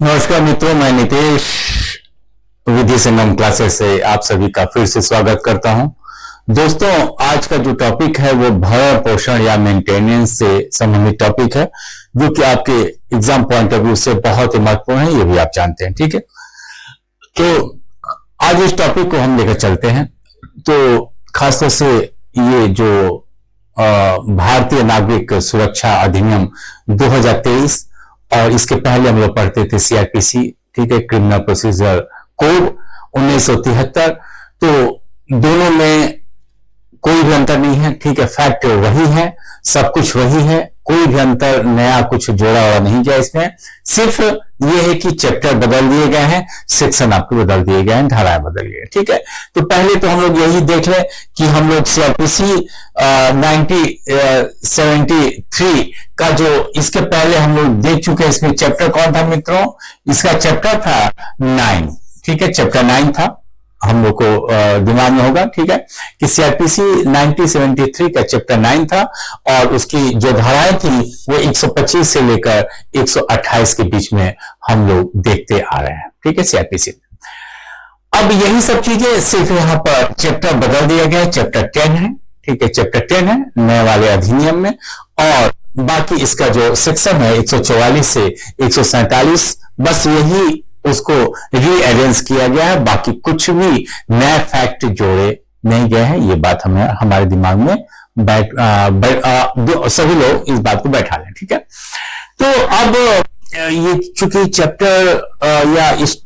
नमस्कार मित्रों, मैं नितेश विधि संगम क्लासेस से आप सभी का फिर से स्वागत करता हूं। दोस्तों, आज का जो टॉपिक है वो भरण पोषण या मेंटेनेंस से संबंधित टॉपिक है, जो कि आपके एग्जाम पॉइंट ऑफ व्यू से बहुत ही महत्वपूर्ण है, ये भी आप जानते हैं। ठीक है, तो आज इस टॉपिक को हम लेकर चलते हैं। तो खासतौर से ये जो भारतीय नागरिक सुरक्षा अधिनियम 2023 और इसके पहले हम लोग पढ़ते थे सीआरपीसी, ठीक है, क्रिमिनल प्रोसीजर कोड 1973। तो दोनों में कोई भी अंतर नहीं है, ठीक है, फैक्ट वही है, सब कुछ वही है, कोई भी अंतर नया कुछ जोड़ा हुआ नहीं गया इसमें। सिर्फ ये है कि चैप्टर बदल दिए गए हैं, सेक्शन आपके बदल दिए गए हैं, धाराएं बदल गई है। ठीक है, तो पहले तो हम लोग यही देख लें कि हम लोग सीआरपीसी 1973 का जो इसके पहले हम लोग देख चुके हैं। इसमें चैप्टर कौन था मित्रों? इसका चैप्टर था 9। ठीक है, चैप्टर 9 था, हम लोग को दिमाग में होगा, ठीक है, कि सीआरपीसी 1973 का चैप्टर 9 था और उसकी जो धाराएं थी वो 125 से लेकर 128 के बीच में हम लोग देखते आ रहे हैं। ठीक है, सीआरपीसी। अब यही सब चीजें सिर्फ यहां पर चैप्टर बदल दिया गया, चैप्टर 10 है। ठीक है, चैप्टर 10 है नए वाले अधिनियम में, और बाकी इसका जो सेक्शन है 144 से 147, बस यही उसको रीअरेंज किया गया है, बाकी कुछ भी नए फैक्ट जोड़े नहीं गए हैं। ये बात हमें हमारे दिमाग में सभी लोग इस बात को बैठा लें। ठीक है, तो अब ये चूंकि चैप्टर या इस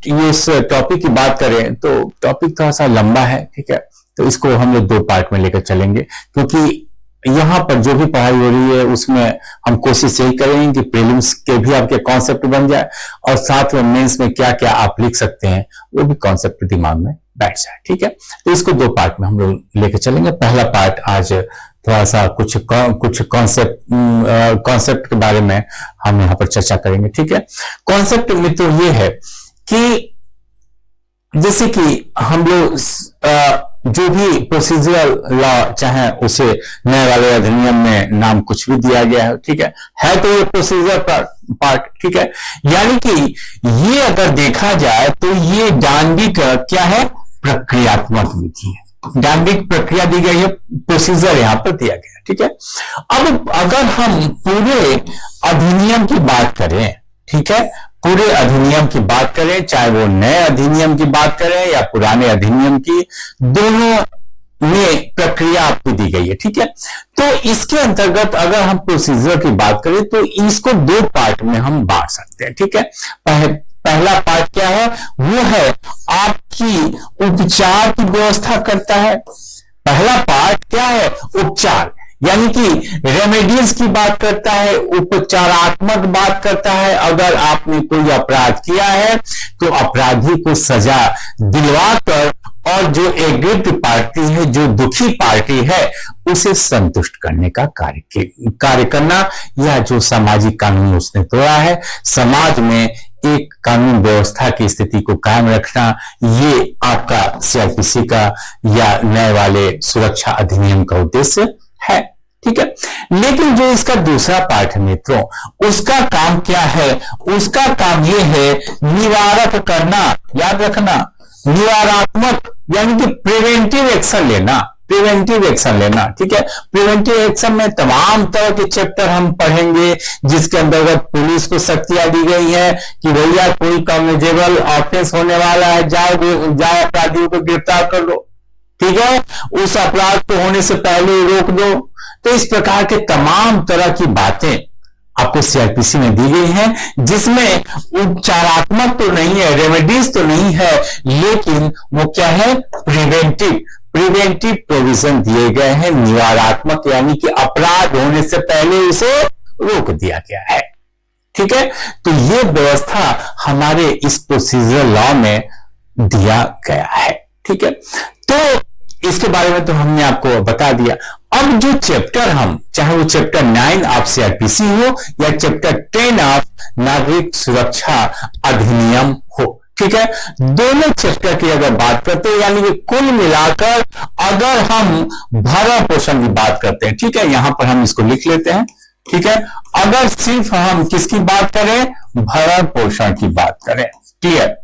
टॉपिक की बात करें तो टॉपिक थोड़ा सा लंबा है। ठीक है, तो इसको हम लोग 2 पार्ट में लेकर चलेंगे, क्योंकि यहां पर जो भी पढ़ाई हो रही है उसमें हम कोशिश यही करेंगे कि प्रीलिम्स के भी आपके कॉन्सेप्ट बन जाए और साथ में मेंस में क्या क्या आप लिख सकते हैं वो भी कॉन्सेप्ट दिमाग में बैठ जाए। ठीक है, तो इसको 2 पार्ट में हम लोग लेकर चलेंगे। पहला पार्ट आज थोड़ा सा कुछ कॉन्सेप्ट के बारे में हम यहाँ पर चर्चा करेंगे। ठीक है, कॉन्सेप्ट मित्रों ये है कि जैसे कि हम लोग जो भी प्रोसीजरल लॉ, चाहे उसे नए वाले अधिनियम में नाम कुछ भी दिया गया है, ठीक है तो ये प्रोसीजर पार्ट। ठीक है, यानी कि ये अगर देखा जाए तो ये डांडिक क्या है, प्रक्रियात्मक विधि है, डांडिक प्रक्रिया दी गई है, प्रोसीजर यहां पर दिया गया है। ठीक है, अब अगर हम पूरे अधिनियम की बात करें, ठीक है, पूरे अधिनियम की बात करें, चाहे वो नए अधिनियम की बात करें या पुराने अधिनियम की, दोनों में प्रक्रिया आपको दी गई है। ठीक है, तो इसके अंतर्गत अगर हम प्रोसीजर की बात करें तो इसको 2 पार्ट में हम बांट सकते हैं। ठीक है, पहला पार्ट क्या है, वो है आपकी उपचार की व्यवस्था करता है। पहला पार्ट क्या है, उपचार, यानी कि रेमेडीज की बात करता है, उपचारात्मक बात करता है। अगर आपने कोई अपराध किया है तो अपराधी को सजा दिलवाकर और जो एग्रीड पार्टी है, जो दुखी पार्टी है, उसे संतुष्ट करने का कार्य करना, या जो सामाजिक कानून उसने तोड़ा है, समाज में एक कानून व्यवस्था की स्थिति को कायम रखना, ये आपका सीआरपीसी का या नए वाले सुरक्षा अधिनियम का उद्देश्य है। ठीक है, लेकिन जो इसका दूसरा पार्ट है मित्रों, उसका काम क्या है, उसका काम ये है निवारक करना। याद रखना, निवारात्मक यानी कि प्रिवेंटिव एक्शन लेना, प्रिवेंटिव एक्शन लेना। ठीक है, प्रिवेंटिव एक्शन में तमाम तरह के चैप्टर हम पढ़ेंगे, जिसके अंतर्गत पुलिस को शक्तियां दी गई है कि भैया कोई कॉग्निजेबल ऑफेंस होने वाला है, जाओ अपराधियों को गिरफ्तार कर लो। ठीक है, उस अपराध को होने से पहले ही रोक दो। तो इस प्रकार के तमाम तरह की बातें आपको सीआरपीसी में दी गई हैं, जिसमें उपचारात्मक तो नहीं है, रेमेडीज तो नहीं है, लेकिन वो क्या है, प्रिवेंटिव प्रोविजन दिए गए हैं, निवारात्मक, यानी कि अपराध होने से पहले उसे रोक दिया गया है। ठीक है, तो ये व्यवस्था हमारे इस प्रोसीजरल लॉ में दिया गया है। ठीक है, तो इसके बारे में तो हमने आपको बता दिया। अब जो चैप्टर हम, चाहे वो चैप्टर 9 ऑफ सीआरपीसी हो या चैप्टर 10 ऑफ नागरिक सुरक्षा अधिनियम हो, ठीक है, दोनों चैप्टर की अगर बात करते हैं, यानी कि कुल मिलाकर अगर हम भरण पोषण की बात करते हैं, ठीक है, यहां पर हम इसको लिख लेते हैं। ठीक है, अगर सिर्फ हम किसकी बात करें, भरण पोषण की बात करें। क्लियर?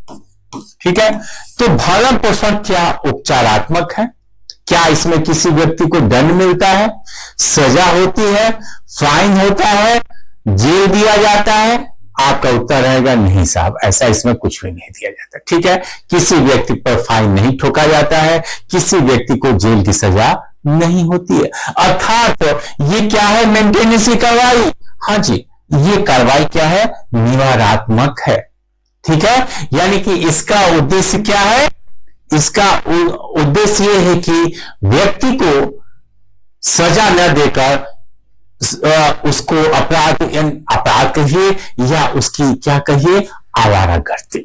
ठीक है, तो भरण पोषण क्या उपचारात्मक है? क्या इसमें किसी व्यक्ति को दंड मिलता है, सजा होती है, फाइन होता है, जेल दिया जाता है? आपका उत्तर रहेगा नहीं साहब, ऐसा इसमें कुछ भी नहीं दिया जाता। ठीक है, किसी व्यक्ति पर फाइन नहीं ठोका जाता है, किसी व्यक्ति को जेल की सजा नहीं होती है। अर्थात ये क्या है? मेंटेनेंस की कार्रवाई। हाँ जी, ये कार्रवाई क्या है? निवारात्मक है। ठीक है, यानी कि इसका उद्देश्य क्या है? इसका उद्देश्य यह है कि व्यक्ति को सजा न देकर उसको अपराध कहिए या उसकी क्या कहिए, आवारागर्दी।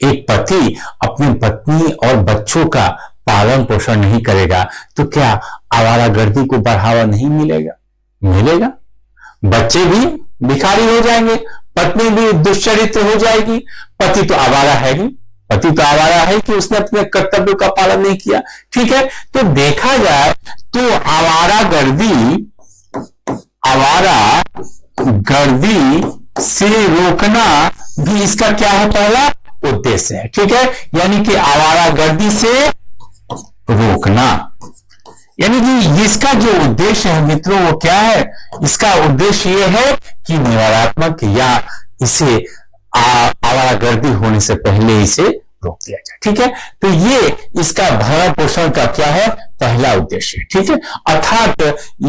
एक पति अपनी पत्नी और बच्चों का पालन पोषण नहीं करेगा तो क्या आवारागर्दी को बढ़ावा नहीं मिलेगा? मिलेगा। बच्चे भी भिखारी हो जाएंगे, पत्नी भी दुष्चरित्र हो जाएगी। पति तो आवारा है ही, पति तो आवारा है कि उसने अपने कर्तव्य का पालन नहीं किया। ठीक है, तो देखा जाए तो आवारागर्दी से रोकना भी इसका क्या है? पहला उद्देश्य है। ठीक है, यानी कि आवारागर्दी से रोकना, यानी कि इसका जो उद्देश्य है मित्रों वो क्या है? इसका उद्देश्य यह है कि निवारात्मक या इसे आवारागर्दी होने से पहले इसे रोक दिया जाए। ठीक है, तो ये इसका भरण पोषण का क्या है? पहला उद्देश्य। ठीक है, अर्थात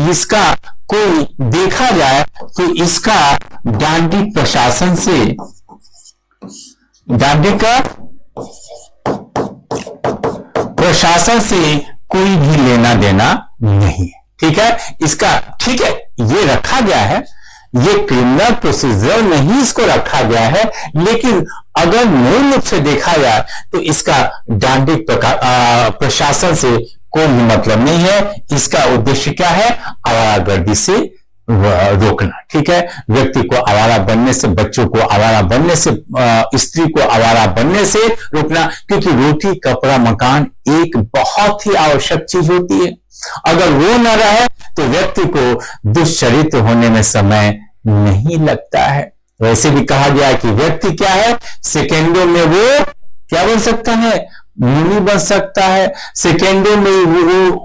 इसका कोई देखा जाए तो इसका दांडिक प्रशासन से, दांडिक प्रशासन से कोई भी लेना देना नहीं है। ठीक है, इसका ठीक है ये रखा गया है, ये क्रिमिनल प्रोसीजर में ही इसको रखा गया है, लेकिन अगर मूल रूप से देखा जाए तो इसका दांडिक प्रशासन से कोई मतलब नहीं है। इसका उद्देश्य क्या है? आवारागर्दी से रोकना। ठीक है, व्यक्ति को आवारा बनने से, बच्चों को आवारा बनने से, स्त्री को आवारा बनने से रोकना, क्योंकि रोटी कपड़ा मकान एक बहुत ही आवश्यक चीज होती है। अगर वो न रहे तो व्यक्ति को दुष्चरित्र होने में समय नहीं लगता है। वैसे भी कहा गया कि व्यक्ति क्या है? सेकेंडों में वो क्या बन सकता है? मुनि बन सकता है। सेकेंडों में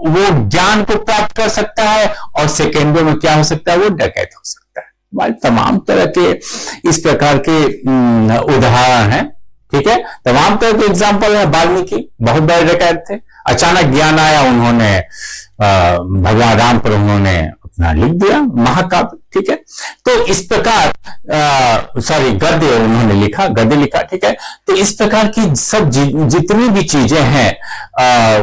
वो ज्ञान को प्राप्त कर सकता है और सेकेंडों में क्या हो सकता है? वो डकैत हो सकता है। हमारे तमाम तरह के इस प्रकार के उदाहरण हैं। ठीक है, तमाम तरह के एग्जाम्पल है। वाल्मीकि बहुत बड़े डकैत थे, अचानक ज्ञान आया, उन्होंने भगवान राम पर उन्होंने अपना लिख दिया महाकाव्य। ठीक है, तो इस प्रकार गद्य उन्होंने लिखा, गद्य लिखा। ठीक है, तो इस प्रकार की सब जितनी भी चीजें हैं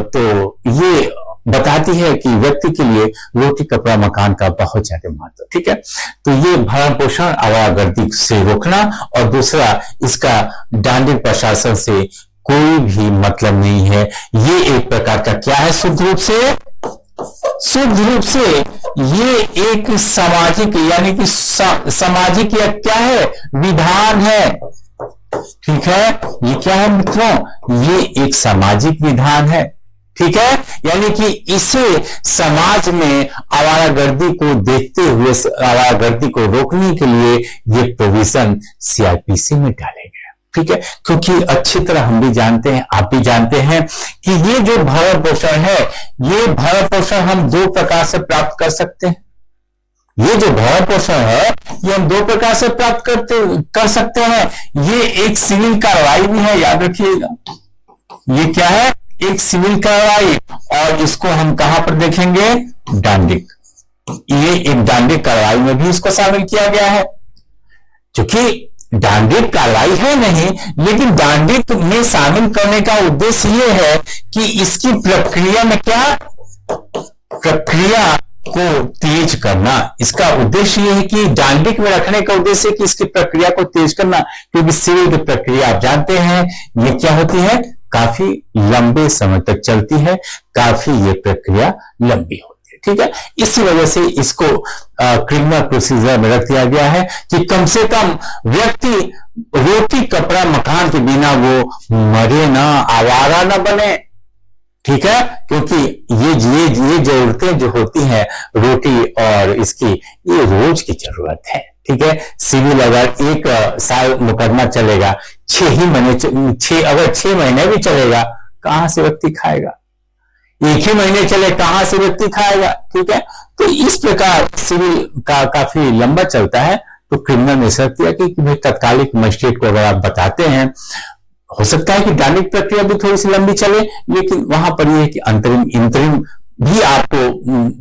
तो ये बताती है कि व्यक्ति के लिए रोटी कपड़ा मकान का बहुत ज्यादा महत्व। ठीक है, तो ये भरण पोषण आवारागर्दी से रोकना, और दूसरा इसका दांडिक प्रशासन से कोई भी मतलब नहीं है। ये एक प्रकार का क्या है? शुद्ध रूप से ये एक सामाजिक, यानी कि सामाजिक या क्या है? विधान है। ठीक है, ये क्या है मित्रों? ये एक सामाजिक विधान है। ठीक है, यानी कि इसे समाज में आवारागर्दी को देखते हुए, आवारागर्दी को रोकने के लिए ये प्रोविजन सीआरपीसी में डाले गए। ठीक है, क्योंकि अच्छी तरह हम भी जानते हैं, आप भी जानते हैं कि ये जो भरण पोषण है, ये भरण पोषण हम दो प्रकार से प्राप्त कर सकते हैं। ये जो भरण पोषण है ये हम दो प्रकार से प्राप्त कर सकते हैं। ये एक सिविल कार्रवाई भी है, याद रखिएगा। ये क्या है? एक सिविल कार्रवाई, और इसको हम कहां पर देखेंगे? दांडिक। ये एक दांडिक कार्रवाई में भी इसको शामिल किया गया है, क्योंकि दांडिक कार्रवाई है नहीं, लेकिन दांडिक में शामिल करने का उद्देश्य यह है कि इसकी प्रक्रिया में क्या? प्रक्रिया को तेज करना। इसका उद्देश्य यह है कि दांडिक में रखने का उद्देश्य है कि इसकी प्रक्रिया को तेज करना, क्योंकि सिविल की प्रक्रिया आप जानते हैं ये क्या होती है? काफी लंबे समय तक चलती है, काफी ये प्रक्रिया लंबी होती है। ठीक है, इसी वजह से इसको क्रिमिनल प्रोसीजर में रख दिया गया है कि कम से कम व्यक्ति रोटी कपड़ा मकान के बिना वो मरे ना, आवारा ना बने। ठीक है, क्योंकि ये जरूरतें जो होती हैं रोटी और इसकी, ये रोज की जरूरत है। ठीक है। सिविल अगर 1 साल मुकदमा चलेगा, 6 महीने भी चलेगा, कहां से व्यक्ति खाएगा? 1 ही महीने चले, कहां से व्यक्ति खाएगा? ठीक है। तो इस प्रकार सिविल का काफी लंबा चलता है। तो क्रिमिनल में सकती है कि भाई तत्कालिक मजिस्ट्रेट को अगर आप बताते हैं, हो सकता है कि दंडिक प्रक्रिया भी थोड़ी सी लंबी चले, लेकिन वहां पर यह है कि इंतरिम भी आपको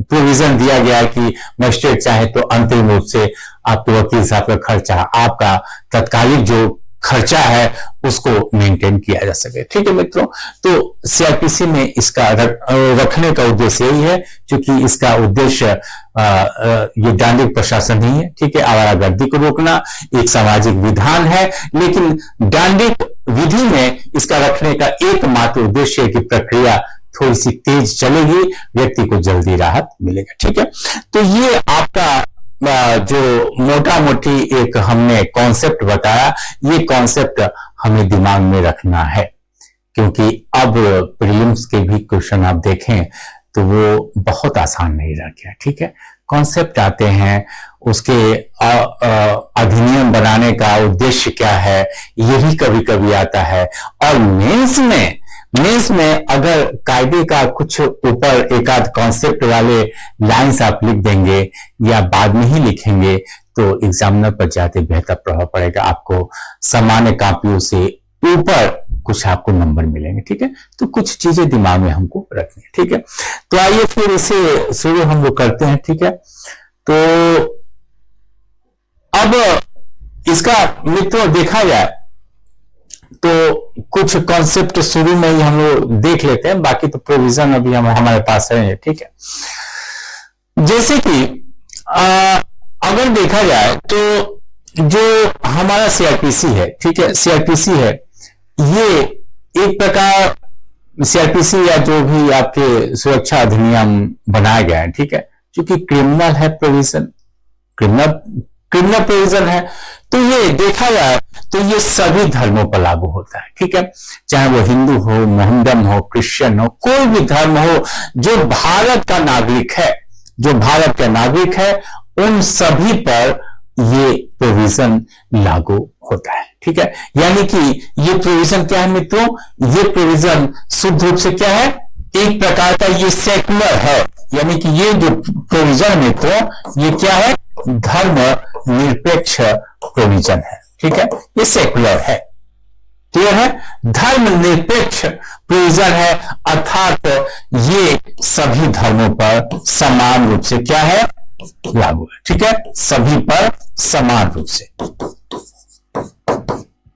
प्रोविजन दिया गया है कि मजिस्ट्रेट चाहे तो अंतरिम रूप से आपके वकील साहब का खर्चा, आपका तत्कालिक जो खर्चा है उसको मेंटेन किया जा सके। ठीक है मित्रों, तो सीआरपीसी में इसका रखने का उद्देश्य यही है, क्योंकि इसका उद्देश्य ये दंडिक प्रशासन नहीं है। ठीक है, आवारागर्दी को रोकना एक सामाजिक विधान है, लेकिन दंडिक विधि में इसका रखने का एकमात्र उद्देश्य है कि प्रक्रिया थोड़ी सी तेज चलेगी, व्यक्ति को जल्दी राहत मिलेगा। ठीक है, तो ये आपका जो मोटा मोटी एक हमने कॉन्सेप्ट बताया, ये कॉन्सेप्ट हमें दिमाग में रखना है, क्योंकि अब प्रीलिम्स के भी क्वेश्चन आप देखें तो वो बहुत आसान नहीं रह गया। ठीक है, कॉन्सेप्ट आते हैं, उसके अधिनियम बनाने का उद्देश्य क्या है, यही कभी कभी आता है। और मेंस में अगर कायदे का कुछ ऊपर एक आध कॉन्सेप्ट वाले लाइंस आप लिख देंगे या बाद में ही लिखेंगे, तो एग्जामिनर पर जाते बेहतर प्रभाव पड़ेगा। आपको सामान्य कापियों से ऊपर कुछ आपको नंबर मिलेंगे। ठीक है, तो कुछ चीजें दिमाग में हमको रखनी है। ठीक है, तो आइए फिर इसे शुरू हम लोग करते हैं। ठीक है, तो अब इसका मित्रों देखा जाए तो कुछ कॉन्सेप्ट शुरू में ही हम लोग देख लेते हैं, बाकी तो प्रोविजन अभी हमारे पास है। ठीक है, जैसे कि अगर देखा जाए तो जो हमारा सीआरपीसी है, ठीक है, सीआरपीसी है, ये एक प्रकार सीआरपीसी या जो भी आपके सुरक्षा अधिनियम बनाया गया है, ठीक है, क्योंकि क्रिमिनल है प्रोविजन, क्रिमिनल प्रोविजन है, तो ये देखा जाए तो ये सभी धर्मों पर लागू होता है। ठीक है, चाहे वो हिंदू हो, मोहम्मदन हो, क्रिश्चियन हो, कोई भी धर्म हो, जो भारत का नागरिक है, उन सभी पर ये प्रोविजन लागू होता है। ठीक है, यानी कि ये प्रोविजन क्या है मित्रों, ये प्रोविजन शुद्ध रूप से क्या है, एक प्रकार का ये सेकुलर है, यानी कि ये जो प्रोविजन मित्रों ये क्या है, धर्म निरपेक्ष प्रोविजन है। ठीक है, ये सेकुलर है, क्लियर है, धर्म निरपेक्ष प्रोविजन है, अर्थात ये सभी धर्मों पर समान रूप से क्या है, लागू है। ठीक है, सभी पर समान रूप से,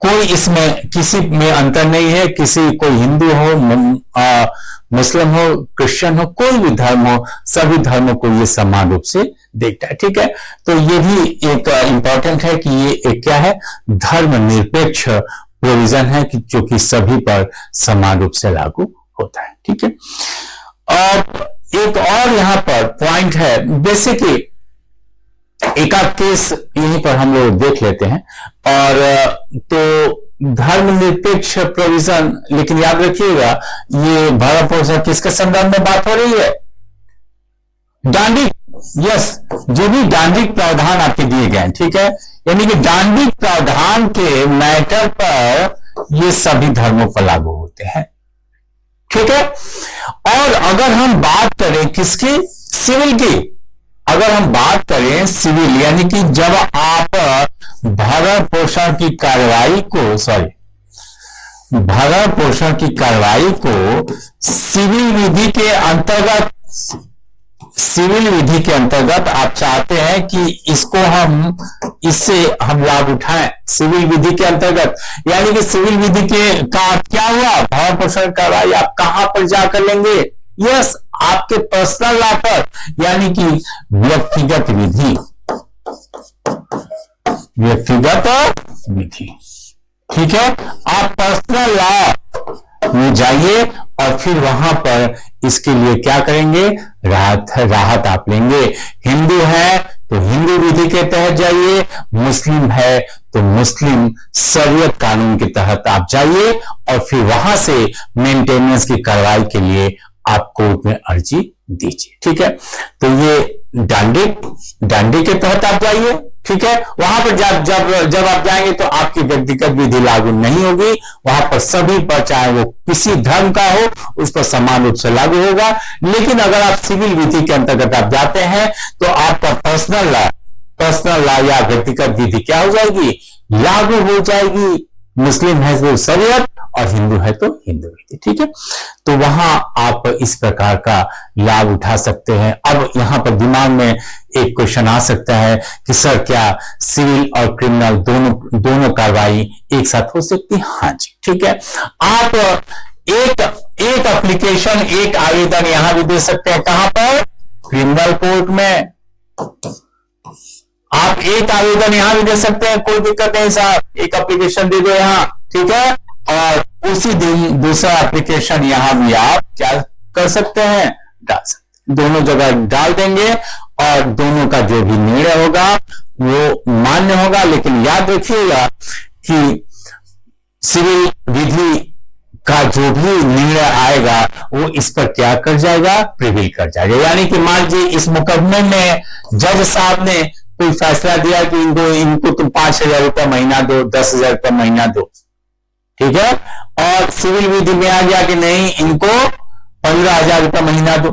कोई इसमें किसी में अंतर नहीं है, कोई हिंदू हो, मुस्लिम हो, क्रिश्चियन हो, कोई भी धर्म हो, सभी धर्मों को ये समान रूप से देखता है। ठीक है, तो ये भी एक इंपॉर्टेंट है कि ये एक क्या है, धर्म निरपेक्ष प्रोविजन है कि जो कि सभी पर समान रूप से लागू होता है। ठीक है, और एक और यहां पर पॉइंट है, जैसे कि एक आध केस यहीं पर हम लोग देख लेते हैं, और तो धर्मनिरपेक्ष प्रोविजन, लेकिन याद रखिएगा ये भरण पोषण किसके संदर्भ में बात हो रही है, दांडिक, यस, जो भी दांडिक प्रावधान आपके दिए गए हैं। ठीक है, यानी कि दांडिक प्रावधान के मैटर पर ये सभी धर्मों पर लागू होते हैं। ठीक है, और अगर हम बात करें किसकी, सिविल की, अगर हम बात करें सिविल, यानी कि जब आप भरण पोषण की कार्रवाई को सिविल विधि के अंतर्गत आप चाहते हैं कि इससे हम लाभ उठाएं, सिविल विधि के अंतर्गत, यानी कि सिविल विधि के का क्या हुआ, भरण पोषण कार्रवाई आप कहां पर जाकर लेंगे, यस, आपके पर्सनल लॉ पर, यानी कि व्यक्तिगत विधि। ठीक है, आप पर्सनल लॉ में जाइए और फिर वहां पर इसके लिए क्या करेंगे, राहत आप लेंगे। हिंदू है तो हिंदू विधि के तहत जाइए, मुस्लिम है तो मुस्लिम शरीयत कानून के तहत आप जाइए, और फिर वहां से मेंटेनेंस की कार्रवाई के लिए आप कोर्ट में अर्जी दीजिए। ठीक है, तो ये डांडी डांडी के तहत आप जाइए, ठीक है। वहां पर जब आप जाएंगे तो आपकी व्यक्तिगत विधि लागू नहीं होगी, वहां पर सभी पर, चाहे वो किसी धर्म का हो, उस पर समान रूप से लागू होगा। लेकिन अगर आप सिविल विधि के अंतर्गत आप जाते हैं तो आपका पर्सनल लॉ या व्यक्तिगत विधि क्या हो जाएगी, लागू हो जाएगी। मुस्लिम है तो शरीयत और हिंदू है तो हिंदू विधि, ठीक है। तो वहां आप इस प्रकार का लाभ उठा सकते हैं। अब यहां पर दिमाग में एक क्वेश्चन आ सकता है कि सर क्या सिविल और क्रिमिनल दोनों कार्रवाई एक साथ हो सकती है? हाँ जी, ठीक है। आप एक एप्लीकेशन, एक आवेदन यहां भी दे सकते हैं। कहां पर? क्रिमिनल कोर्ट में। आप एक आवेदन यहां भी दे सकते हैं, कोई दिक्कत नहीं साहब, एक एप्लीकेशन दे दो यहां, ठीक है। और उसी दिन दूसरा एप्लीकेशन यहां भी आप क्या कर सकते हैं, डाल सकते हैं। दोनों जगह डाल देंगे और दोनों का जो भी निर्णय होगा वो मान्य होगा। लेकिन याद रखिएगा कि सिविल विधि का जो भी निर्णय आएगा वो इस पर क्या कर जाएगा, प्रिवील कर जाएगा। यानी कि मान लीजिए इस मुकदमे में जज साहब ने कोई फैसला दिया कि इनको तुम 5,000 रुपया महीना दो, 10,000 रुपया महीना दो, ठीक है। और सिविल विधि में आ गया कि नहीं, इनको 15,000 रुपया महीना दो,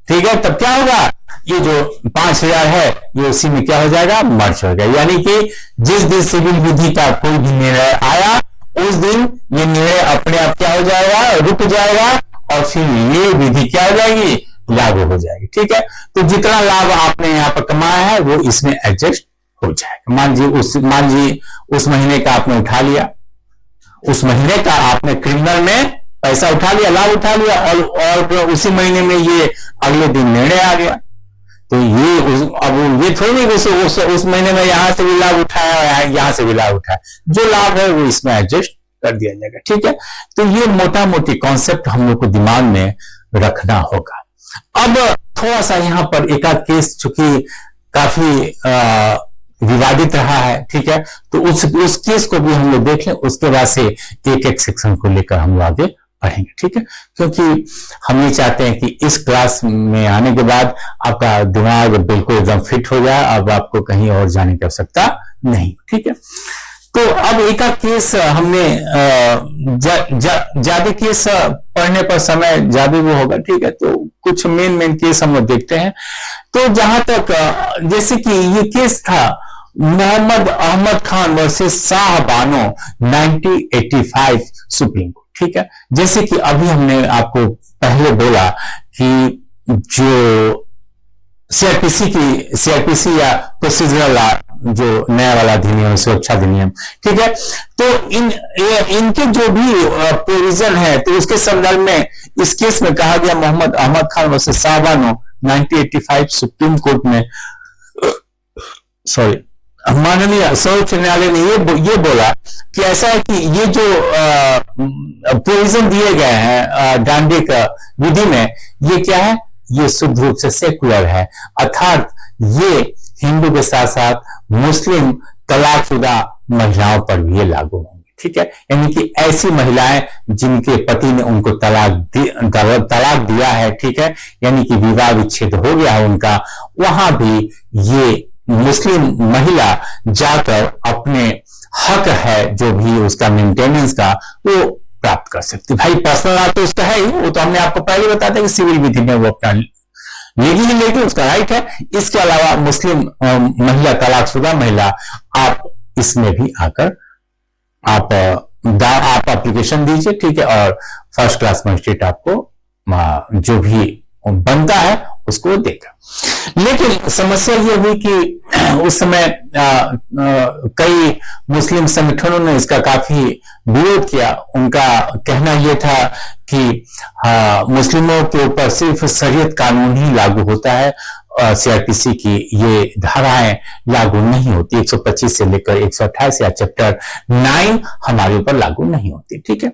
ठीक है। तब क्या होगा, ये जो 5,000 है ये उसी में क्या हो जाएगा, मर्ज हो जाएगा। यानी कि जिस दिन सिविल विधि का कोई भी निर्णय आया उस दिन ये निर्णय अपने आप क्या हो जाएगा, रुक जाएगा और फिर ये विधि क्या हो जाएगी, लागू हो जाएगी, ठीक है। तो जितना लाभ आपने यहां पर कमाया है वो इसमें एडजस्ट हो जाएगा। मान लीजिए उस महीने का आपने उठा लिया, उस महीने का आपने क्रिमिनल में पैसा उठा लिया, लाभ उठा लिया, और उसी महीने में ये अगले दिन निर्णय आ गया, तो अब ये थोड़ी उस महीने में यहां से भी लाभ उठाया, यहां से भी लाभ उठाया, जो लाभ है वो इसमें एडजस्ट कर दिया जाएगा, ठीक है। तो ये मोटा मोटी कॉन्सेप्ट हम लोग को दिमाग में रखना होगा। अब थोड़ा सा यहां पर एक आध केस चूंकि काफी विवादित रहा है, ठीक है, तो उस केस को भी हम लोग देख लें, उसके बाद से एक एक सेक्शन को लेकर हम लोग आगे पढ़ेंगे, ठीक है। क्योंकि हम ये चाहते हैं कि इस क्लास में आने के बाद आपका दिमाग बिल्कुल एकदम फिट हो जाए, अब आपको कहीं और जाने की आवश्यकता नहीं, ठीक है। तो अब एक केस हमने ज्यादा केस पढ़ने पर समय ज्यादा वो होगा, ठीक है। तो कुछ मेन केस हम लोग देखते हैं। तो जहां तक जैसे कि ये केस था Mohammad Ahmad Khan versus Shah Bano 1985 Supreme Court, ठीक है। जैसे कि अभी हमने आपको पहले बोला कि जो सीआरपीसी या प्रोसीजरल लॉ, जो नया वाला अधिनियम, सुरक्षा अधिनियम, ठीक है। तो इनके जो भी प्रोविजन है तो उसके संदर्भ में इस केस में कहा गया Mohammad Ahmad Khan versus Shah Bano 1985 Supreme Court में, सॉरी, माननीय सर्वोच्च न्यायालय ने ये बोला कि ऐसा है कि ये जो प्रोविजन दिए गए हैं डांडिक विधि में, ये क्या है, ये शुद्ध रूप से सेकुलर है, अर्थात ये हिंदू के साथ साथ मुस्लिम तलाकशुदा महिलाओं पर भी ये लागू होंगे, ठीक है। यानी कि ऐसी महिलाएं जिनके पति ने उनको तलाक दिया है, ठीक है, यानी कि विवाह विच्छेद हो गया है उनका, वहां भी ये मुस्लिम महिला जाकर अपने हक है जो भी उसका मेंटेनेंस का वो प्राप्त कर सकती है। भाई पर्सनल लॉ तो उसका है ही, वो तो हमने आपको पहले बता दिया कि सिविल विधि में वो अपना लेगी उसका राइट है। इसके अलावा मुस्लिम महिला, तलाकशुदा महिला, आप इसमें भी आकर आप एप्लीकेशन दीजिए, ठीक है, और फर्स्ट क्लास मजिस्ट्रेट आपको जो भी बनता है उसको देगा। लेकिन समस्या ये हुई कि उस समय कई मुस्लिम संगठनों ने इसका काफी विरोध किया। उनका कहना यह था कि मुस्लिमों के ऊपर सिर्फ शरीयत कानून ही लागू होता है, सीआरपीसी की ये धाराएं लागू नहीं होती, 125 से लेकर 128 या चैप्टर 9 हमारे ऊपर लागू नहीं होती, ठीक है।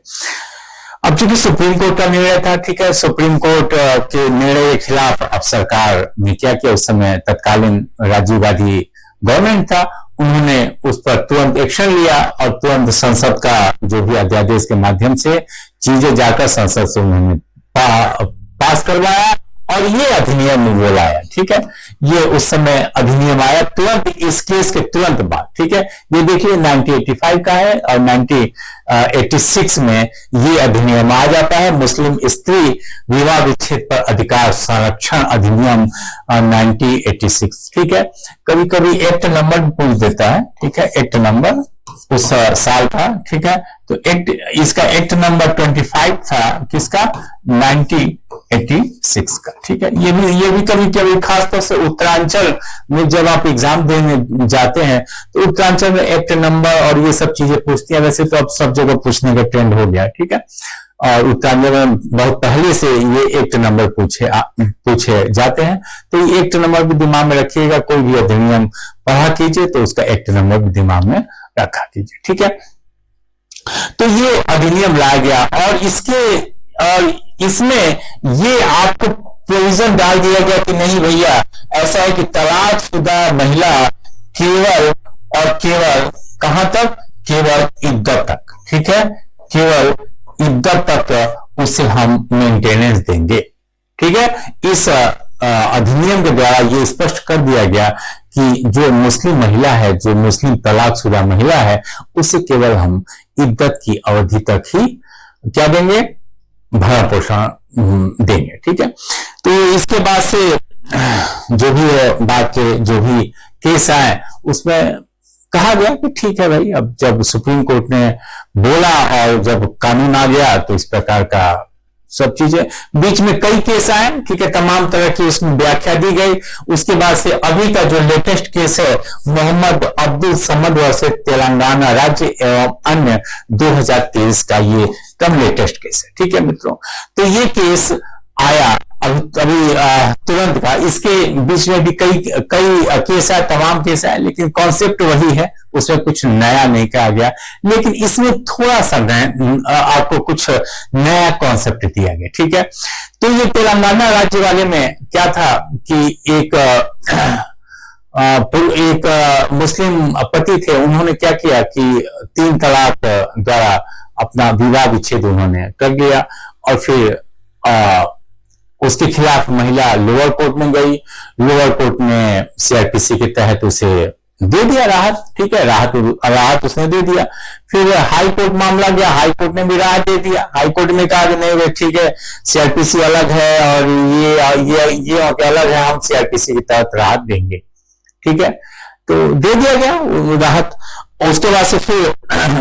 अब चूंकि सुप्रीम कोर्ट का निर्णय था, ठीक है, सुप्रीम कोर्ट के निर्णय के खिलाफ अब सरकार ने क्या किया, उस समय तत्कालीन राजीव गांधी गवर्नमेंट था, उन्होंने उस पर तुरंत एक्शन लिया और तुरंत संसद का जो भी अध्यादेश के माध्यम से चीजें जाकर संसद से उन्होंने पास करवाया और ये अधिनियम वो लाया, ठीक है। ये उस समय अधिनियम आया तुरंत इस केस के तुरंत बाद, ठीक है। ये देखिए 1985 का है और 1986 में ये अधिनियम आ जाता है, मुस्लिम स्त्री विवाह विच्छेद पर अधिकार संरक्षण अधिनियम 1986, ठीक है। कभी कभी एक्ट नंबर पूछ देता है, ठीक है, एक्ट नंबर उस साल का, ठीक है। तो एक्ट, इसका एक्ट नंबर 25 था, किसका, 1986 का, ठीक है। ये भी कभी कभी खासतौर से उत्तरांचल में जब आप एग्जाम देने जाते हैं तो उत्तरांचल में एक्ट नंबर और ये सब चीजें पूछती हैं। वैसे तो अब सब जगह पूछने का ट्रेंड हो गया, ठीक है। और उत्तरांचल में बहुत पहले से ये एक्ट नंबर पूछे जाते हैं। तो ये एक्ट नंबर भी दिमाग में रखिएगा, कोई भी अधिनियम पढ़ा कीजिए तो उसका एक्ट नंबर भी दिमाग में रखा कीजिए, ठीक है। तो ये अधिनियम लाया गया और इसमें ये आपको प्रोविजन डाल दिया गया कि नहीं भैया, ऐसा है कि तलाकशुदा महिला केवल और केवल कहां तक, केवल इद्दत तक, ठीक है, केवल इद्दत तक उसे हम मेंटेनेंस देंगे, ठीक है। इस अधिनियम के द्वारा ये स्पष्ट कर दिया गया कि जो मुस्लिम महिला है, जो मुस्लिम तलाकशुदा महिला है, उसे केवल हम इद्दत की अवधि तक ही क्या देंगे, भरण पोषण देंगे, ठीक है। तो इसके बाद से जो भी बात के जो भी केस आए उसमें कहा गया कि ठीक है भाई, अब जब सुप्रीम कोर्ट ने बोला और जब कानून आ गया तो इस प्रकार का सब चीजें, बीच में कई केस आए, ठीक है, तमाम तरह की उसमें व्याख्या दी गई। उसके बाद से अभी का जो लेटेस्ट केस है मोहम्मद अब्दुल समद वर्सेस तेलंगाना राज्य एवं अन्य 2023 का ये कम लेटेस्ट केस है, ठीक है मित्रों। तो ये केस आया अभी तुरंत का, इसके बीच में भी कई केस है, तमाम केस है, लेकिन कॉन्सेप्ट वही है, उसमें कुछ नया नहीं कहा गया, लेकिन इसमें थोड़ा सा आपको कुछ नया कॉन्सेप्ट दिया गया, ठीक है। तो ये तेलंगाना राज्य वाले में क्या था कि एक मुस्लिम पति थे, उन्होंने क्या किया कि 3 तलाक द्वारा अपना विवाह विच्छेद उन्होंने कर लिया और फिर उसके खिलाफ महिला लोअर कोर्ट में गई, लोअर कोर्ट ने सीआरपीसी के तहत उसे दे दिया राहत, ठीक है, राहत उसने दे दिया। फिर हाई कोर्ट मामला गया, हाई कोर्ट ने भी राहत दे दिया। हाई कोर्ट ने कहा कि नहीं ठीक है, सीआरपीसी अलग है और ये अलग है, हम सीआरपीसी के तहत राहत देंगे, ठीक है। तो दे दिया गया राहत। उसके बाद से फिर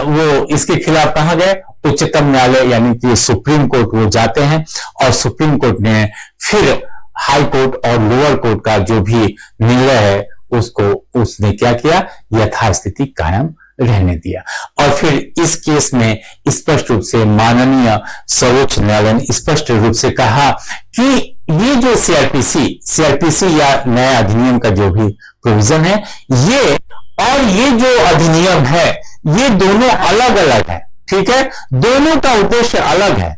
वो इसके खिलाफ कहा गए, उच्चतम न्यायालय यानी कि सुप्रीम कोर्ट वो जाते हैं और सुप्रीम कोर्ट ने फिर हाई कोर्ट और लोअर कोर्ट का जो भी निर्णय है उसने क्या किया, यथास्थिति कायम रहने दिया। और फिर इस केस में स्पष्ट रूप से माननीय सर्वोच्च न्यायालय ने स्पष्ट रूप से कहा कि ये जो सीआरपीसी या नया अधिनियम का जो भी प्रोविजन है, ये और ये जो अधिनियम है, ये दोनों अलग अलग है, ठीक है। दोनों का उद्देश्य अलग है,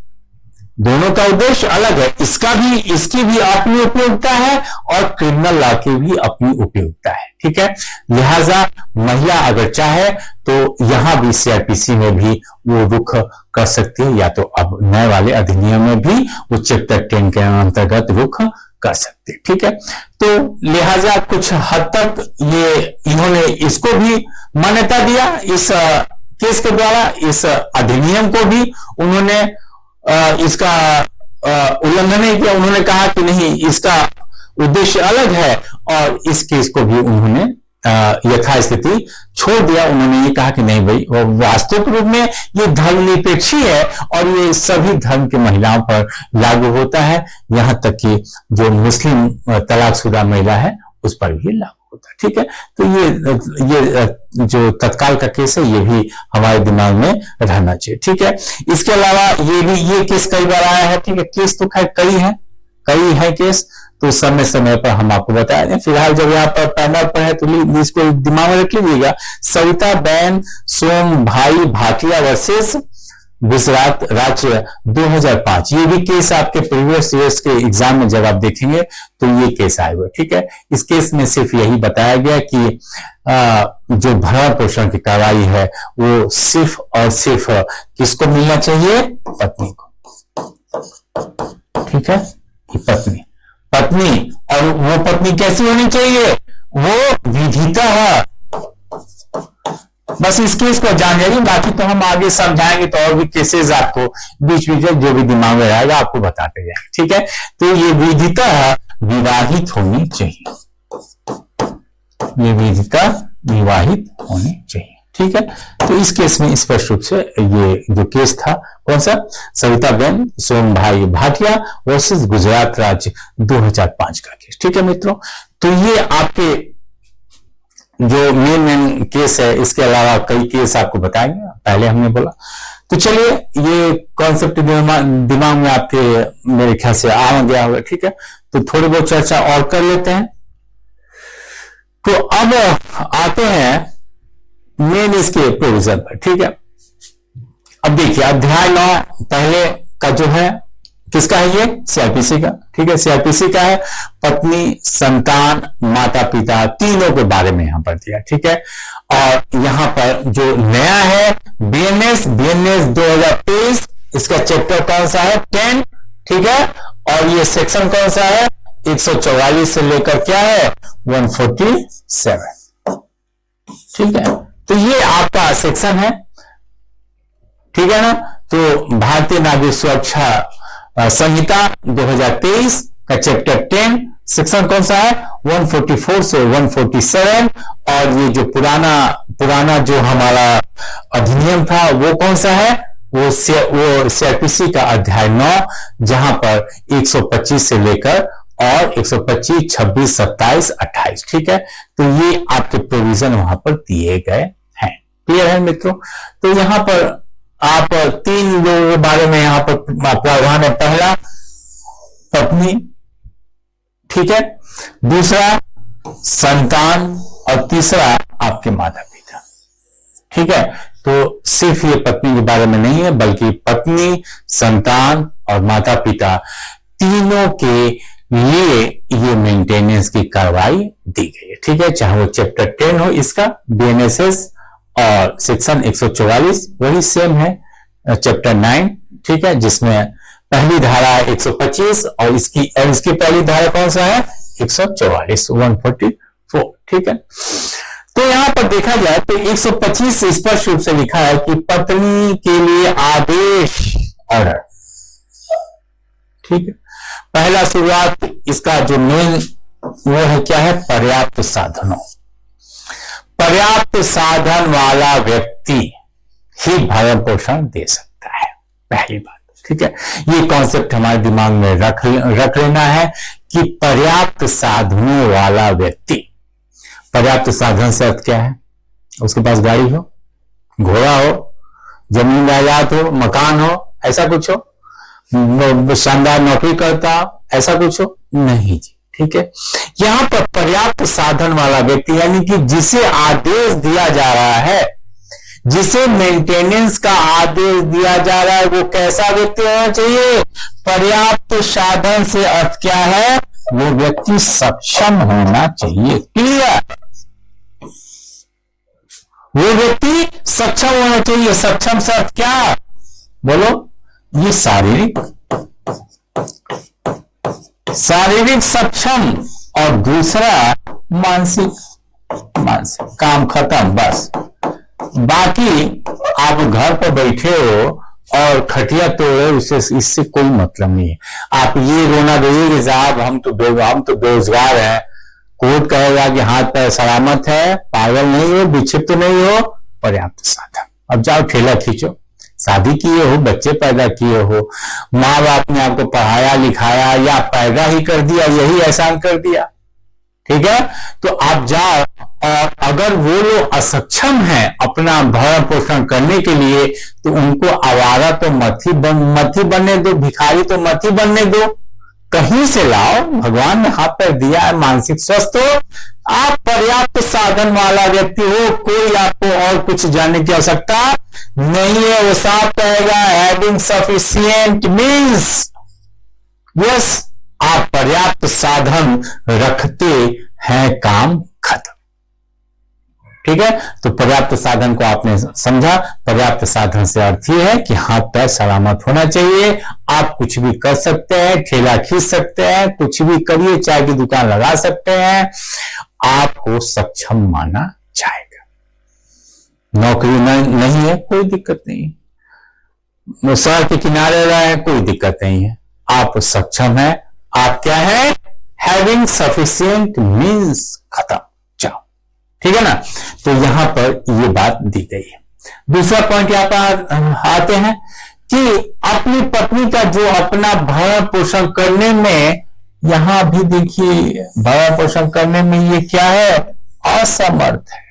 दोनों का उद्देश्य अलग है। इसकी भी अपनी उपयोगिता है और क्रिमिनल लॉ की भी अपनी उपयोगिता है, ठीक है। लिहाजा महिला अगर चाहे तो यहां भी सीआरपीसी में भी वो रुख कर सकती है, या तो अब नए वाले अधिनियम में भी वो चैप्टर 10 के अंतर्गत रुख कर सकते, ठीक है। तो लिहाजा कुछ हद तक ये इन्होंने इसको भी मान्यता दिया, इस केस के द्वारा इस अधिनियम को भी उन्होंने इसका उल्लंघन नहीं किया। उन्होंने कहा कि नहीं, इसका उद्देश्य अलग है और इस केस को भी उन्होंने यथास्थिति छोड़ दिया। उन्होंने ये कहा कि नहीं भाई, वास्तविक रूप में ये धर्मनिरपेक्ष है और ये सभी धर्म की महिलाओं पर लागू होता है, यहां तक कि जो मुस्लिम तलाकशुदा महिला है उस पर भी लागू होता है, ठीक है। तो ये जो तत्काल का केस है ये भी हमारे दिमाग में रहना चाहिए, ठीक है। इसके अलावा ये केस कई बार आया है, ठीक है। केस तो खैर कई है केस, तो समय समय पर हम आपको बताया दें। फिलहाल जब यहाँ पर पैनल पर है तो इसको दिमाग में रख लीजिएगा, सविता बैन सोम भाई भाटिया वर्सेस गुजरात राज्य 2005। ये भी केस आपके प्रीवियस ईयर्स के एग्जाम में जब आप देखेंगे तो ये केस आए हुए, ठीक है। इस केस में सिर्फ यही बताया गया कि जो भरण पोषण की कार्रवाई है वो सिर्फ और सिर्फ किसको मिलना चाहिए, पत्नी को, ठीक है, पत्नी। पत्नी, और वो पत्नी कैसी होनी चाहिए, वो विधिता है। बस इस केस को जान जाइए, बाकी तो हम आगे समझाएंगे, तो और भी केसेस आपको बीच बीच में जो भी दिमाग में आएगा आपको बताते जाएंगे, ठीक है। तो ये विधिता विवाहित होनी चाहिए, ये विधिता विवाहित होनी चाहिए, ठीक है। तो इस केस में स्पष्ट रूप से ये जो केस था कौन सा, सविताबेन सोमभाई भाटिया वर्सेस गुजरात राज्य 2005 का केस, ठीक है मित्रों। तो ये आपके जो मेन केस है, इसके अलावा कई केस आपको बताएंगे, पहले हमने बोला। तो चलिए, ये कॉन्सेप्ट दिमाग में आपके मेरे ख्याल से आ गया होगा, ठीक है। तो थोड़ी बहुत चर्चा और कर लेते हैं। तो अब आते हैं मेन इसके प्रोविजन पर, ठीक है। अब देखिए, अध्याय 9 पहले का जो है किसका है, ये सीआरपीसी का, ठीक है। सीआरपीसी का है, पत्नी, संतान, माता पिता तीनों के बारे में यहां पर दिया, ठीक है। और यहां पर जो नया है बीएनएस 2023, इसका चैप्टर कौन सा है, 10, ठीक है। और ये सेक्शन कौन सा है, 144 से लेकर क्या है 147, ठीक है। तो ये आपका सेक्शन है, ठीक है ना। तो भारतीय नागरिक सुरक्षा संहिता 2023 का चैप्टर 10 सेक्शन कौन सा है 144 से 147, और ये जो पुराना जो हमारा अधिनियम था वो कौन सा है, वो सीआरपीसी का अध्याय 9, जहां पर 125 से लेकर और 125, 26, 27, 28, ठीक है। तो ये आपके प्रोविजन वहां पर दिए गए हैं, क्लियर है मित्रों। तो यहां पर आप तीन लोगों के बारे में यहां पर प्रावधान है, पहला पत्नी, ठीक है, दूसरा संतान, और तीसरा आपके माता पिता, ठीक है। तो सिर्फ ये पत्नी के बारे में नहीं है, बल्कि पत्नी, संतान और माता पिता तीनों के लिए ये मेंटेनेंस की कार्रवाई दी गई है, ठीक है। चाहे वो चैप्टर 10 हो इसका बीएनएसएस, और सेक्शन 144 वही सेम है चैप्टर 9, ठीक है, जिसमें पहली धारा है 125 और इसकी पहली धारा कौन सा है 144, 144, ठीक है। तो यहां पर देखा जाए तो 125 स्पष्ट रूप से लिखा है कि पत्नी के लिए आदेश, ऑर्डर, ठीक है। पहला शुरुआत इसका जो मेन वो है क्या है, पर्याप्त साधनों, पर्याप्त साधन वाला व्यक्ति ही भरण पोषण दे सकता है, पहली बात, ठीक है। ये कॉन्सेप्ट हमारे दिमाग में रख लेना है कि पर्याप्त साधनों वाला व्यक्ति, पर्याप्त साधन से अर्थ क्या है, उसके पास गाड़ी हो, घोड़ा हो, जमीन जायदाद हो, मकान हो, ऐसा कुछ हो, शानदार नौकरी करता, ऐसा कुछ हो नहीं जी, ठीक है। यहां पर पर्याप्त साधन वाला व्यक्ति यानी कि जिसे आदेश दिया जा रहा है, जिसे मेंटेनेंस का आदेश दिया जा रहा है, वो कैसा व्यक्ति होना चाहिए, पर्याप्त साधन से अर्थ क्या है, वो व्यक्ति सक्षम होना चाहिए, क्लियर, वो व्यक्ति सक्षम होना चाहिए। सक्षम से अर्थ क्या, बोलो, ये शारीरिक सक्षम, और दूसरा मानसिक काम खत्म, बस। बाकी आप घर पर बैठे हो और खटिया तोड़े, इससे कोई मतलब नहीं है। आप ये रोना रोइए कि साहब हम तो बेरोजगार हैं, कोर्ट कहेगा कि हाथ पैर सलामत है, पागल नहीं हो, विक्षिप्त नहीं हो, पर्याप्त साधन। अब जाओ ठेला खींचो, शादी किए हो, बच्चे पैदा किए हो, माँ बाप ने आपको पढ़ाया लिखाया या पैदा ही कर दिया, यही एहसान कर दिया, ठीक है। तो आप जाओ, और अगर वो लोग असक्षम हैं अपना भरण पोषण करने के लिए, तो उनको आवारा तो मत ही बनने दो, भिखारी तो मत ही बनने दो, कहीं से लाओ, भगवान ने हाथ पैर दिया है, मानसिक स्वस्थ हो, आप पर्याप्त साधन वाला व्यक्ति हो, कोई आपको और कुछ जानने की आवश्यकता नहीं है। वो साफ कहेगा हैविंग सफिशिएंट मीन्स, यस, आप पर्याप्त साधन रखते हैं, काम खत्म। ठीक है। तो पर्याप्त साधन को आपने समझा। पर्याप्त साधन से अर्थ ये है कि हाथ पैर सलामत होना चाहिए। आप कुछ भी कर सकते हैं, ठेला खींच सकते हैं, कुछ भी करिए, चाय की दुकान लगा सकते हैं, आपको सक्षम माना जाएगा। नौकरी नहीं है, कोई दिक्कत नहीं है, सड़क के किनारे रहे, कोई दिक्कत नहीं है, आप सक्षम है। आप क्या है? हैविंग सफिशिएंट मीन्स, खत्म, जाओ, ठीक है ना। तो यहां पर ये बात दी गई है। दूसरा पॉइंट यहां पर आते हैं कि अपनी पत्नी का जो अपना भरण पोषण करने में, यहां भी देखिए भरण पोषण करने में ये क्या है? असमर्थ है।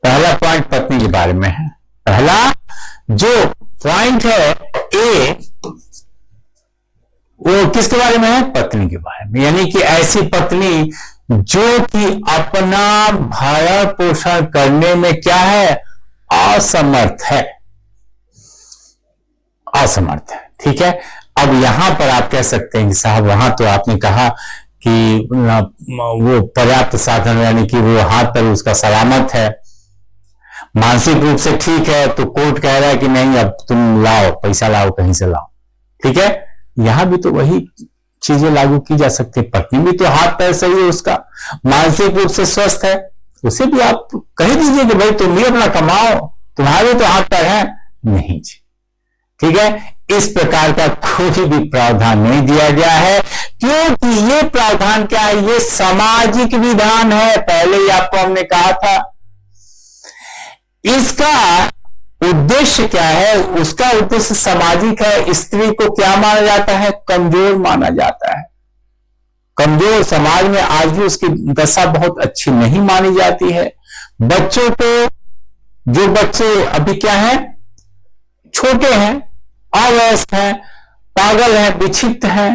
पहला पॉइंट पत्नी के बारे में है। पहला जो पॉइंट है ए, वो किसके बारे में है? पत्नी के बारे में। यानी कि ऐसी पत्नी जो कि अपना भरण पोषण करने में क्या है? असमर्थ है, असमर्थ है, ठीक है। अब यहां पर आप कह सकते हैं कि साहब वहां तो आपने कहा कि वो पर्याप्त साधन, यानी कि वो हाथ पर उसका सलामत है, मानसिक रूप से ठीक है, तो कोर्ट कह रहा है कि नहीं अब तुम लाओ, पैसा लाओ, कहीं से लाओ, ठीक है। यहां भी तो वही चीजें लागू की जा सकती है। पत्नी भी तो हाथ पैर सही है, उसका मानसिक रूप से स्वस्थ है, उसे भी आप कह दीजिए कि भाई तुम भी अपना कमाओ, तुम्हारे तो हाथ पैर है नहीं जी, ठीक है। इस प्रकार का कोई भी प्रावधान नहीं दिया गया है, क्योंकि ये प्रावधान क्या है? ये सामाजिक विधान है। पहले ही आपको हमने कहा था। इसका उद्देश्य क्या है? उसका उद्देश्य सामाजिक है। स्त्री को क्या माना जाता है? कमजोर माना जाता है। कमजोर समाज में आज भी उसकी दशा बहुत अच्छी नहीं मानी जाती है। बच्चों को, जो बच्चे अभी क्या है, छोटे हैं, अवयस्क हैं, पागल हैं, विक्षिप्त हैं,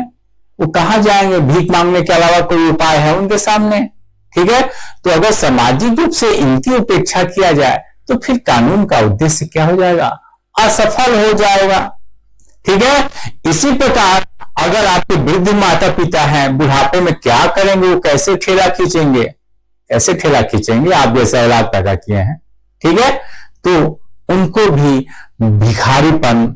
वो कहां जाएंगे? भीख मांगने के अलावा कोई उपाय है उनके सामने, ठीक है। तो अगर सामाजिक रूप से इनकी उपेक्षा किया जाए तो फिर कानून का उद्देश्य क्या हो जाएगा? असफल हो जाएगा, ठीक है। इसी प्रकार अगर आपके वृद्ध माता पिता हैं, बुढ़ापे में क्या करेंगे? वो कैसे ठेला खींचेंगे? कैसे ठेला खींचेंगे? आप जैसे औलाद पैदा किए हैं, ठीक है। तो उनको भी भिखारीपन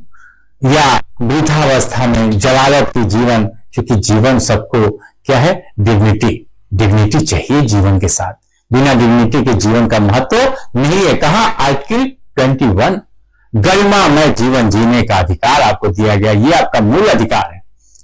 या वृद्धावस्था में जलालत की जीवन, क्योंकि जीवन सबको क्या है? डिग्निटी, डिग्निटी चाहिए जीवन के साथ। बिना डिग्निटी के जीवन का महत्व नहीं है। कहा? आर्टिकल 21, गरिमा में जीवन जीने का अधिकार आपको दिया गया, ये आपका मूल अधिकार है,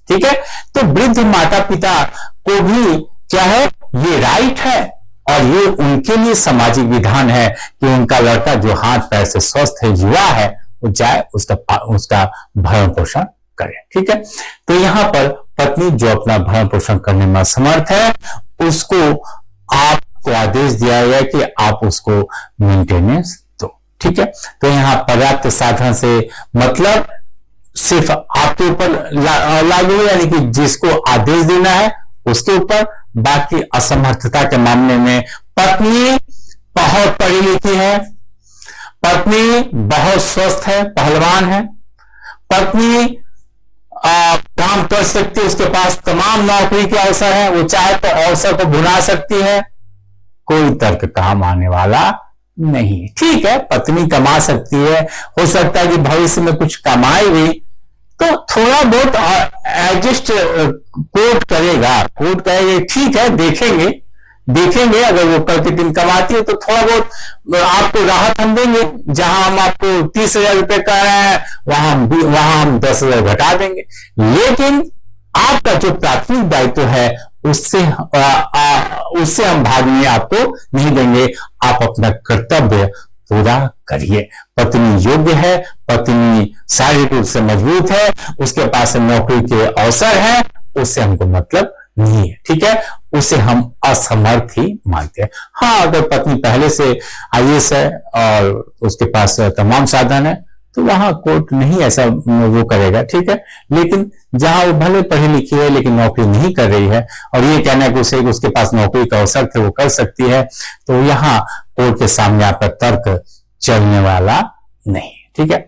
ठीक है। तो वृद्ध माता पिता को भी क्या है? ये राइट है, और ये उनके लिए सामाजिक विधान है कि उनका लड़का जो हाथ पैर से स्वस्थ है, युवा है, वो जाए उसका भरण पोषण करे, ठीक है। तो यहां पर पत्नी जो अपना भरण पोषण करने में असमर्थ है, उसको आपको आदेश दिया गया कि आप उसको मेंटेनेंस दो, ठीक है। तो यहां पर्याप्त साधन से मतलब सिर्फ आपके ऊपर लागू है, यानी कि जिसको आदेश देना है उसके ऊपर। बाकी असमर्थता के मामले में पत्नी बहुत पढ़ी लिखी है, पत्नी बहुत स्वस्थ है, पहलवान है, पत्नी काम कर सकती है, उसके पास तमाम नौकरी के अवसर है, वो चाहे तो अवसर को भुना सकती है, कोई तर्क काम आने वाला नहीं। ठीक है, पत्नी कमा सकती है, हो सकता है कि भविष्य में कुछ कमाई भी तो थोड़ा बहुत एडजस्ट कोर्ट करेगा, ठीक है, देखेंगे अगर वो कल के दिन कमाती है तो थोड़ा बहुत आपको राहत हम देंगे। जहां हम आपको 30,000 रुपए कह रहे हैं वहां हम 10,000 घटा देंगे, लेकिन आपका जो प्राथमिक दायित्व है उससे हम भागने आपको नहीं देंगे। आप अपना कर्तव्य पूरा करिए। पत्नी योग्य है, पत्नी शारीरिक रूप से मजबूत है, उसके पास नौकरी के अवसर है, उससे हमको मतलब नहीं है, ठीक है, उसे हम असमर्थ ही मानते हैं। हाँ, अगर पत्नी पहले से आईएएस है और उसके पास तमाम साधन है तो वहां कोर्ट नहीं ऐसा वो करेगा, ठीक है। लेकिन जहां वो भले पढ़ी लिखी है लेकिन नौकरी नहीं कर रही है और ये कहना है कि उसके पास नौकरी का अवसर थे, वो कर सकती है, तो यहाँ कोर्ट के सामने आपका तर्क चलने वाला नहीं, ठीक है।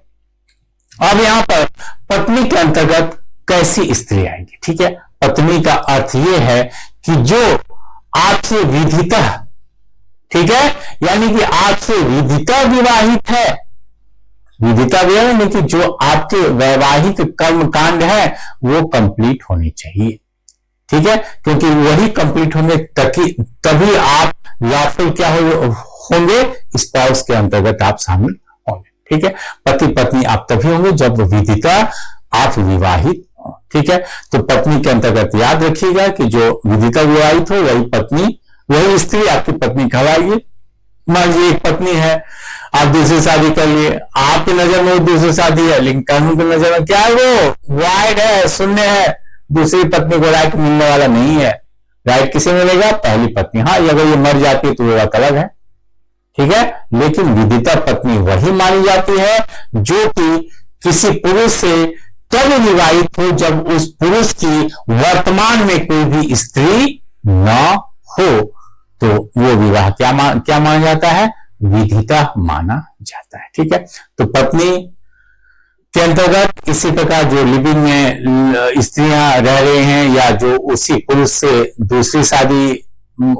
अब यहाँ पर पत्नी के अंतर्गत कैसी स्त्री आएंगी, ठीक है। पत्नी का अर्थ यह है कि जो आपसे विधितः, ठीक है, यानी कि आपसे विदिता विवाहित है, विदिता विवाह यानी कि जो आपके वैवाहिक कर्म कांड है वो कंप्लीट होनी चाहिए, ठीक है, क्योंकि वही कंप्लीट होंगे तभी आप लॉफुल क्या होंगे, स्पाउस के अंतर्गत आप शामिल होंगे, ठीक है। पति पत्नी आप तभी होंगे जब विदिता आप विवाहित, ठीक है। तो पत्नी के अंतर्गत याद रखिएगा कि जो विदिता विवाहित हो वही पत्नी, वही स्त्री आपकी पत्नी कहलाएगी। मान लीजिए एक पत्नी है, आप दूसरी शादी कर लिए, आपकी नजर में वो दूसरी शादी है, लेकिन कानून की नजर में क्या है, वो वाइड है, शून्य है, दूसरी पत्नी को राइट मिलने वाला नहीं है। राइट किसे मिलेगा, पहली पत्नी। हाँ, अगर ये मर जाती है तो वो बात अलग है, ठीक है, लेकिन विदिता पत्नी वही मानी जाती है जो कि किसी पुरुष से तब विवाहित हो जब उस पुरुष की वर्तमान में कोई भी स्त्री न हो, तो वो विवाह क्या माना जाता है, विदिता माना जाता है, ठीक है। तो पत्नी के अंतर्गत इसी प्रकार जो लिविंग में स्त्रियां रह रहे हैं या जो उसी पुरुष से दूसरी शादी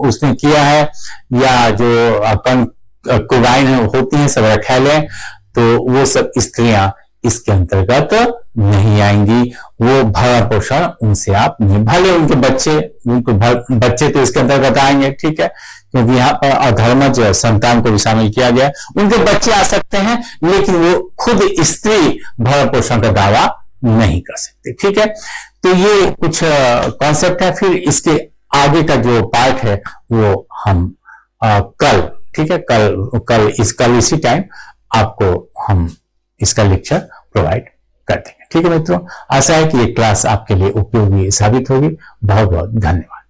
उसने किया है या जो अपन कुबाइन होती हैं, सब रखा लें, तो वो सब स्त्रियां इसके अंतर्गत नहीं आएंगी। वो भरण पोषण उनसे आप नहीं, भले उनके बच्चे तो इसके अंतर्गत आएंगे, ठीक है, क्योंकि यहाँ पर अधर्मज संतान को भी शामिल किया गया, उनके बच्चे आ सकते हैं, लेकिन वो खुद स्त्री भरण पोषण का दावा नहीं कर सकते, ठीक है। तो ये कुछ कॉन्सेप्ट है। फिर इसके आगे का जो पार्ट है वो हम कल, ठीक है, कल इसी टाइम आपको हम इसका लेक्चर प्रोवाइड कर देंगे, ठीक है मित्रों। आशा है कि ये क्लास आपके लिए उपयोगी साबित होगी। बहुत बहुत धन्यवाद।